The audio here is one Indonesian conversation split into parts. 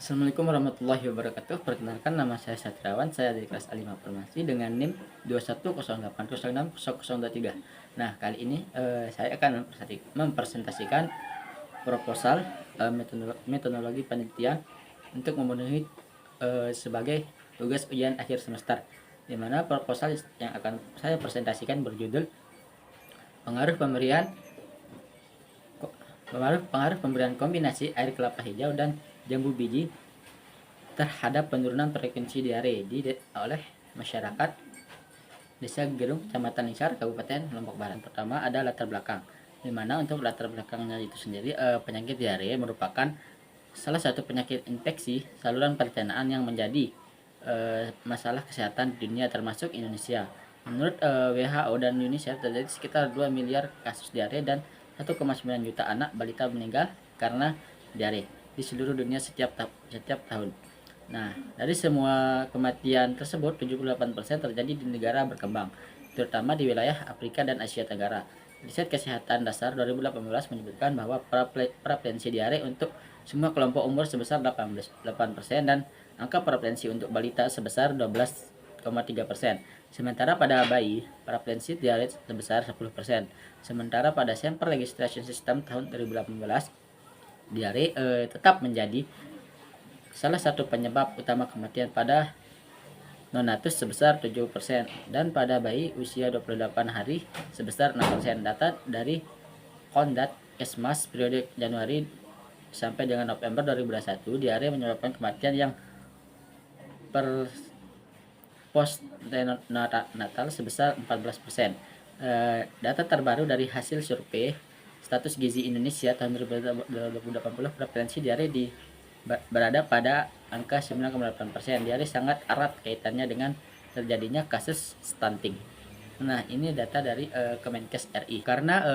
Assalamualaikum warahmatullahi wabarakatuh. Perkenalkan, nama saya Satriawan. Saya dari kelas A5 Farmasi dengan NIM 2108060023. Nah, kali ini saya akan mempresentasikan proposal metodologi penelitian untuk memenuhi sebagai tugas ujian akhir semester. Di mana proposal yang akan saya presentasikan berjudul pengaruh pemberian pengaruh pemberian kombinasi air kelapa hijau dan jambu biji terhadap penurunan frekuensi diare oleh masyarakat Desa Gerung, Kecamatan Lingsar, Kabupaten Lombok Barat. Pertama ada latar belakang, di mana untuk latar belakangnya itu sendiri, penyakit diare merupakan salah satu penyakit infeksi saluran pencernaan yang menjadi masalah kesehatan di dunia termasuk Indonesia. Menurut WHO dan UNICEF, terjadi sekitar 2 miliar kasus diare dan 1,9 juta anak balita meninggal karena diare di seluruh dunia setiap tahun. Nah, dari semua kematian tersebut, 78% terjadi di negara berkembang, terutama di wilayah Afrika dan Asia Tenggara. Riset Kesehatan Dasar 2018 menyebutkan bahwa prevalensi diare untuk semua kelompok umur sebesar 8% dan angka prevalensi untuk balita sebesar 12,3%. Sementara pada bayi, prevalensi diare sebesar 10%. Sementara pada sampel registration system tahun 2018, diare tetap menjadi salah satu penyebab utama kematian pada neonatus sebesar 7% dan pada bayi usia 28 hari sebesar 6%. Data dari Kondat Kesmas periode Januari sampai dengan November 2021, diare menyebabkan kematian yang per postnatal sebesar 14%. Data terbaru dari hasil survei status gizi Indonesia tahun 2080, prevalensi diare berada pada angka 9,8%. Diare sangat erat kaitannya dengan terjadinya kasus stunting. Nah, ini data dari Kemenkes RI. Karena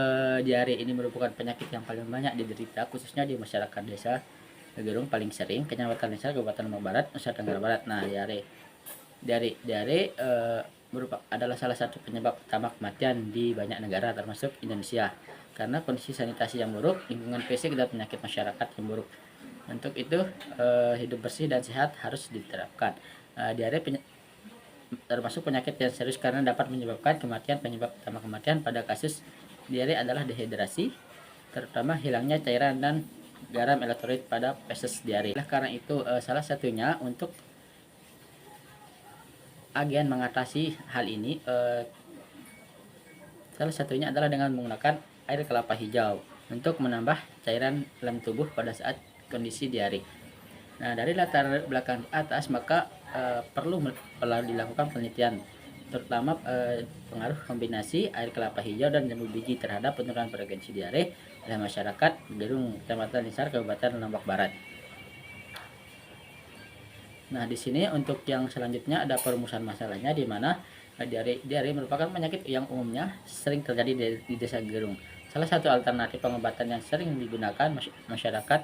diare ini merupakan penyakit yang paling banyak diderita khususnya di masyarakat desa Gerung, paling sering Kecamatan Lingsar, Kabupaten Lombok Barat, Nusa Tenggara Barat. Nah, diare adalah salah satu penyebab utama kematian di banyak negara termasuk Indonesia karena kondisi sanitasi yang buruk, lingkungan fisik dan penyakit masyarakat yang buruk. Untuk itu hidup bersih dan sehat harus diterapkan. Diare termasuk penyakit yang serius karena dapat menyebabkan kematian. Penyebab utama kematian pada kasus diare adalah dehidrasi, terutama hilangnya cairan dan garam elektrolit pada feses diare. Karena itu salah satunya untuk agen mengatasi hal ini, salah satunya adalah dengan menggunakan air kelapa hijau untuk menambah cairan dalam tubuh pada saat kondisi diare. Nah, dari latar belakang atas maka perlu dilakukan penelitian terutama pengaruh kombinasi air kelapa hijau dan jambu biji terhadap penurunan frekuensi diare oleh masyarakat Gerung, Kecamatan Lingsar, Kabupaten Lombok Barat. Nah, di sini untuk yang selanjutnya ada perumusan masalahnya, di mana diare merupakan penyakit yang umumnya sering terjadi di Desa Gerung. Salah satu alternatif pengobatan yang sering digunakan masyarakat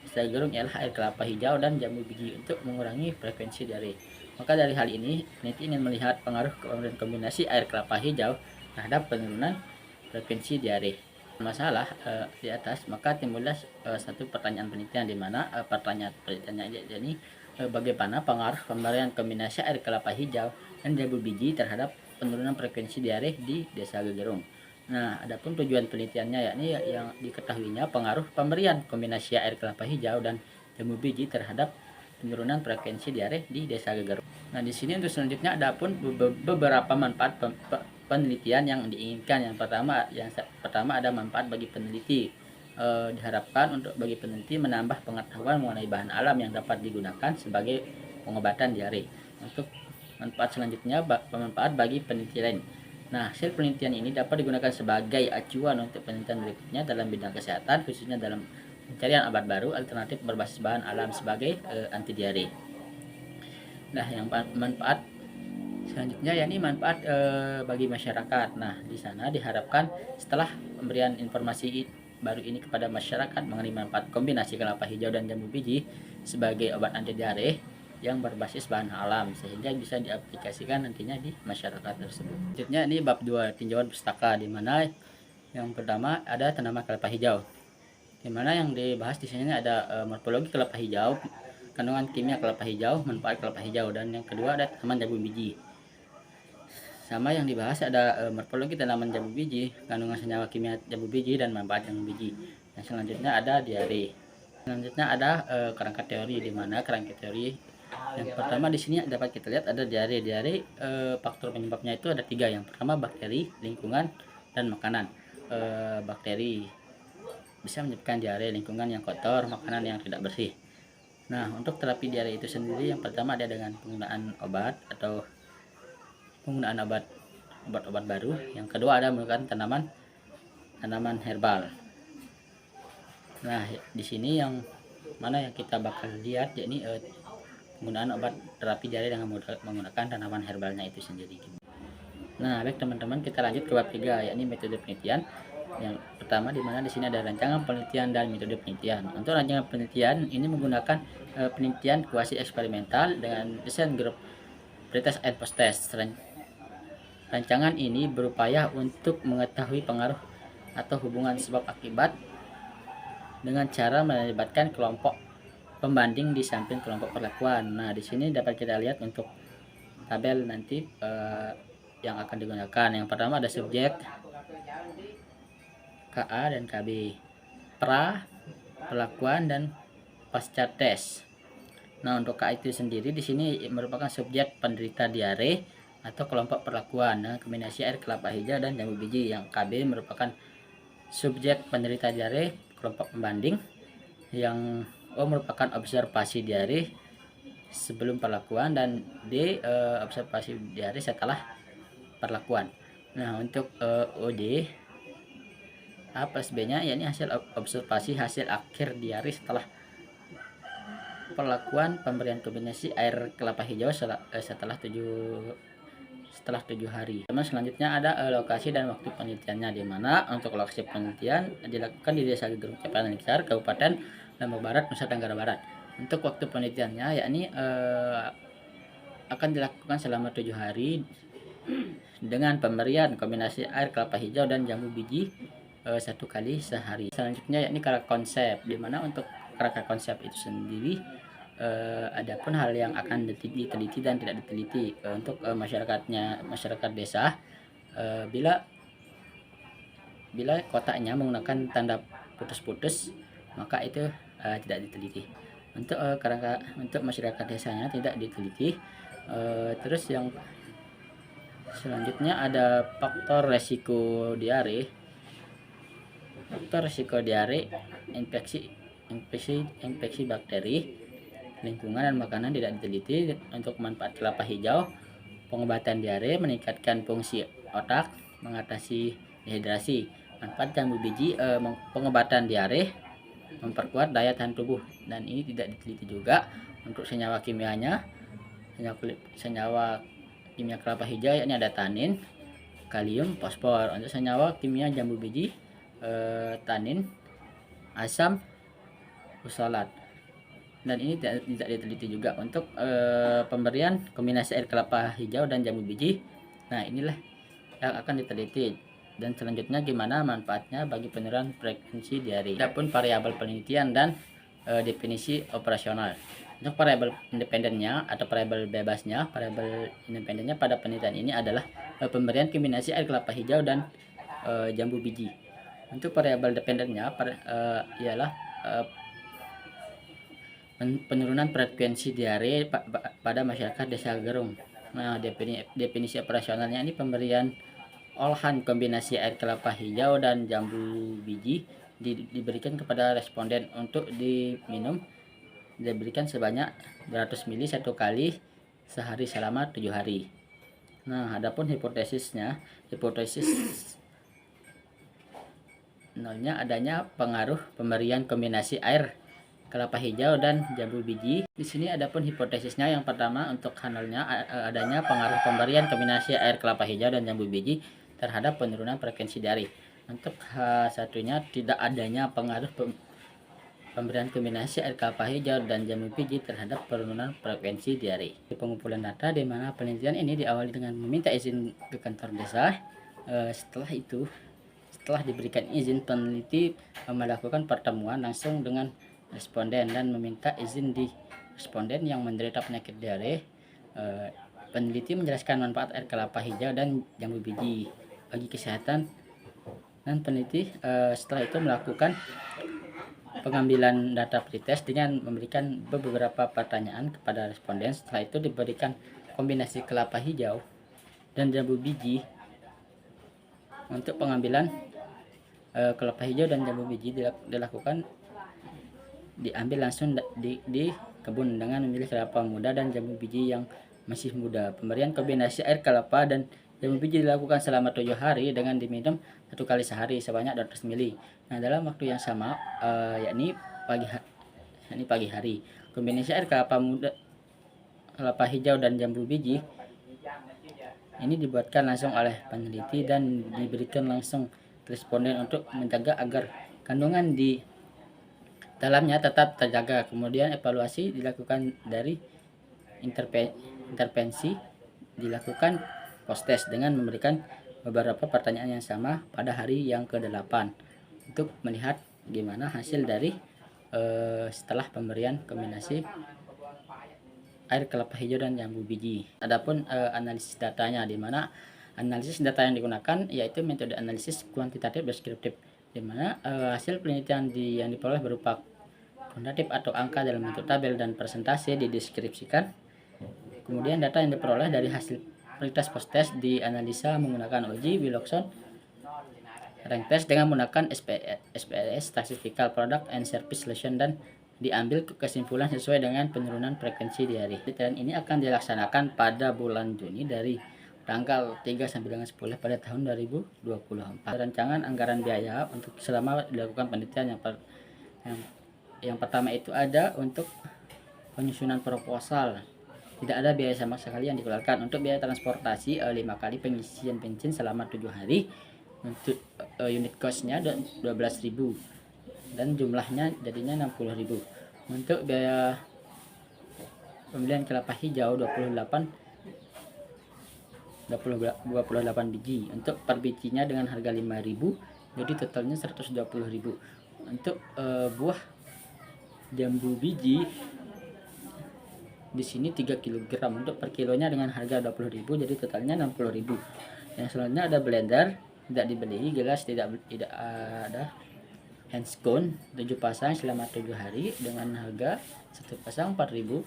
Desa Gerung ialah air kelapa hijau dan jambu biji untuk mengurangi frekuensi diare. Maka dari hal ini, peneliti ingin melihat pengaruh kombinasi air kelapa hijau terhadap penurunan frekuensi diare. Masalah di atas, maka timbullah satu pertanyaan penelitian, di mana pertanyaan penelitiannya ini bagaimana pengaruh pemberian kombinasi air kelapa hijau dan jambu biji terhadap penurunan frekuensi diare di Desa Gegerung. Nah, adapun tujuan penelitiannya yakni yang diketahuinya pengaruh pemberian kombinasi air kelapa hijau dan jambu biji terhadap penurunan frekuensi diare di Desa Gegerung. Nah, di sini untuk selanjutnya adapun beberapa manfaat penelitian yang diinginkan. Yang pertama ada manfaat bagi peneliti. Diharapkan untuk bagi peneliti menambah pengetahuan mengenai bahan alam yang dapat digunakan sebagai pengobatan diare. Untuk manfaat selanjutnya, manfaat bagi peneliti lain. Nah, hasil penelitian ini dapat digunakan sebagai acuan untuk penelitian berikutnya dalam bidang kesehatan, khususnya dalam pencarian obat baru alternatif berbasis bahan alam sebagai anti diare. Nah, yang manfaat selanjutnya yakni manfaat bagi masyarakat. Nah, di sana diharapkan setelah pemberian informasi baru ini kepada masyarakat mengenai manfaat kombinasi kelapa hijau dan jambu biji sebagai obat anti diare yang berbasis bahan alam, sehingga bisa diaplikasikan nantinya di masyarakat tersebut. Selanjutnya ini bab 2 tinjauan pustaka, di mana yang pertama ada tanaman kelapa hijau, di mana yang dibahas di sini ada morfologi kelapa hijau, kandungan kimia kelapa hijau, manfaat kelapa hijau, dan yang kedua ada tanaman jambu biji. Sama yang dibahas ada morfologi tanaman jambu biji, kandungan senyawa kimia jambu biji, dan manfaat jambu biji. Yang selanjutnya ada diare. Selanjutnya ada kerangka teori, di mana kerangka teori yang pertama di sini dapat kita lihat ada diare. Diare faktor penyebabnya itu ada 3. Yang pertama bakteri, lingkungan, dan makanan. Bakteri bisa menyebabkan diare, lingkungan yang kotor, makanan yang tidak bersih. Nah, untuk terapi diare itu sendiri yang pertama ada dengan penggunaan obat atau penggunaan obat-obat baru. Yang kedua ada menggunakan tanaman herbal. Nah, di sini yang mana yang kita bakal lihat yakni penggunaan obat terapi diare dengan menggunakan tanaman herbalnya itu sendiri. Nah, baik teman-teman, kita lanjut ke bab 3 yakni metode penelitian. Yang pertama di mana di sini ada rancangan penelitian dan metode penelitian. Untuk rancangan penelitian ini menggunakan penelitian kuasi eksperimental dengan desain grup pretest and post test. Rancangan ini berupaya untuk mengetahui pengaruh atau hubungan sebab akibat dengan cara melibatkan kelompok pembanding di samping kelompok perlakuan. Nah, di sini dapat kita lihat untuk tabel nanti yang akan digunakan. Yang pertama ada subjek, KA dan KB, pra, perlakuan, dan pasca tes. Nah, untuk KA itu sendiri di sini merupakan subjek penderita diare atau kelompok perlakuan. Nah, kombinasi air kelapa hijau dan jambu biji. Yang KB merupakan subjek penderita diare, kelompok pembanding. Yang O merupakan observasi diare sebelum perlakuan, dan D observasi diare setelah perlakuan. Nah, untuk OD A plus B nya yakni hasil observasi hasil akhir diare setelah perlakuan pemberian kombinasi air kelapa hijau setelah 7 hari. Teman, selanjutnya ada lokasi dan waktu penelitiannya, di mana untuk lokasi penelitian dilakukan di Desa Gerung Cepaningsar, Kabupaten Lombok Barat, Nusa Tenggara Barat. Untuk waktu penelitiannya yakni akan dilakukan selama 7 hari dengan pemberian kombinasi air kelapa hijau dan jambu biji 1 kali sehari. Selanjutnya yakni kerangka konsep, di mana untuk kerangka konsep itu sendiri adapun hal yang akan diteliti dan tidak diteliti untuk masyarakat desa, bila kotaknya menggunakan tanda putus-putus maka itu tidak diteliti. Untuk kerangka untuk masyarakat desanya tidak diteliti. Terus yang selanjutnya ada faktor resiko diare. Faktor resiko diare infeksi bakteri, lingkungan, dan makanan tidak diteliti. Untuk manfaat kelapa hijau, pengobatan diare, meningkatkan fungsi otak, mengatasi dehidrasi. Manfaat jambu biji, pengobatan diare, memperkuat daya tahan tubuh, dan ini tidak diteliti juga. Untuk senyawa kimianya, senyawa kimia kelapa hijau yakni ada tanin, kalium, fosfor. Untuk senyawa kimia jambu biji, tanin, asam usolat, dan ini tidak diteliti juga. Untuk pemberian kombinasi air kelapa hijau dan jambu biji, nah inilah yang akan diteliti. Dan selanjutnya gimana manfaatnya bagi penurunan frekuensi diare. Adapun variabel penelitian dan definisi operasional. Untuk variabel independennya atau variabel bebasnya, variabel independennya pada penelitian ini adalah pemberian kombinasi air kelapa hijau dan jambu biji. Untuk variabel dependennya ialah penurunan frekuensi diare pada masyarakat Desa Gerung. Nah, definisi operasionalnya ini pemberian olahan kombinasi air kelapa hijau dan jambu biji diberikan kepada responden untuk diminum, diberikan sebanyak 200 ml 1 kali sehari selama 7 hari. Nah, adapun hipotesis nolnya adanya pengaruh pemberian kombinasi air kelapa hijau dan jambu biji. Di sini adapun hipotesisnya yang pertama untuk H0-nya adanya pengaruh pemberian kombinasi air kelapa hijau dan jambu biji terhadap penurunan frekuensi diare. Untuk H1-nya tidak adanya pengaruh pemberian kombinasi air kelapa hijau dan jambu biji terhadap penurunan frekuensi diare. Pengumpulan data, di mana penelitian ini diawali dengan meminta izin ke kantor desa. Setelah diberikan izin, peneliti melakukan pertemuan langsung dengan responden dan meminta izin di responden yang menderita penyakit diare. Peneliti menjelaskan manfaat air kelapa hijau dan jambu biji bagi kesehatan, dan peneliti setelah itu melakukan pengambilan data pretest dengan memberikan beberapa pertanyaan kepada responden. Setelah itu diberikan kombinasi kelapa hijau dan jambu biji. Untuk pengambilan kelapa hijau dan jambu biji dilakukan diambil langsung di kebun dengan memilih kelapa muda dan jambu biji yang masih muda. Pemberian kombinasi air kelapa dan jambu biji dilakukan selama 7 hari dengan diminum 1 kali sehari sebanyak 200 ml. Nah, dalam waktu yang sama, yakni pagi hari, kombinasi air kelapa muda, kelapa hijau dan jambu biji ini dibuatkan langsung oleh peneliti dan diberikan langsung ke responden untuk menjaga agar kandungan di dalamnya tetap terjaga. Kemudian evaluasi dilakukan dari intervensi dilakukan post test dengan memberikan beberapa pertanyaan yang sama pada hari yang ke-8 untuk melihat gimana hasil dari setelah pemberian kombinasi air kelapa hijau dan jambu biji. Adapun analisis datanya, di mana analisis data yang digunakan yaitu metode analisis kuantitatif deskriptif, di mana hasil penelitian yang diperoleh berupa kuantitatif atau angka dalam bentuk tabel dan persentase dideskripsikan. Kemudian data yang diperoleh dari hasil pretest post test dianalisa menggunakan uji Wilcoxon rank test dengan menggunakan SPSS Statistical Product and Service Solution, dan diambil kesimpulan sesuai dengan penurunan frekuensi diare. Penelitian ini akan dilaksanakan pada bulan Juni dari tanggal 3 sampai dengan 10 pada tahun 2024. Rancangan anggaran biaya untuk selama dilakukan penelitian yang pertama itu ada untuk penyusunan proposal. Tidak ada biaya sama sekali yang dikeluarkan. Untuk biaya transportasi 5 kali pengisian bensin selama 7 hari. Untuk unit cost-nya 12.000 dan jumlahnya jadinya 60.000. Untuk biaya pembelian kelapa hijau 28 biji. Untuk per bijinya dengan harga 5.000, jadi totalnya 120.000. Untuk buah jambu biji di sini 3 kg, untuk per kilonya dengan harga 20.000, jadi totalnya 60.000. Yang selanjutnya ada blender, tidak dibeli, gelas tidak ada, handscone 7 pasang selama 7 hari dengan harga 1 pasang 4.000,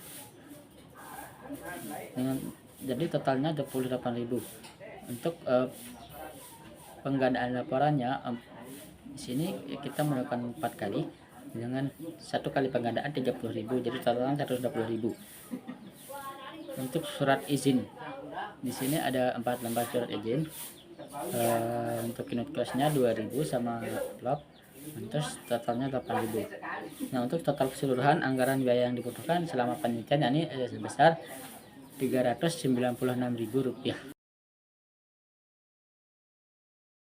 jadi totalnya 28.000. Untuk penggandaan laporannya di sini kita melakukan 4 kali dengan 1 kali penggandaan 30.000, jadi totalnya 120.000. Untuk surat izin di sini ada 4 lembar surat izin. Untuk unit cost-nya 2.000 sama vlog, terus totalnya 8.000. Nah, untuk total keseluruhan anggaran biaya yang dibutuhkan selama penelitian ini sebesar Rp396.000.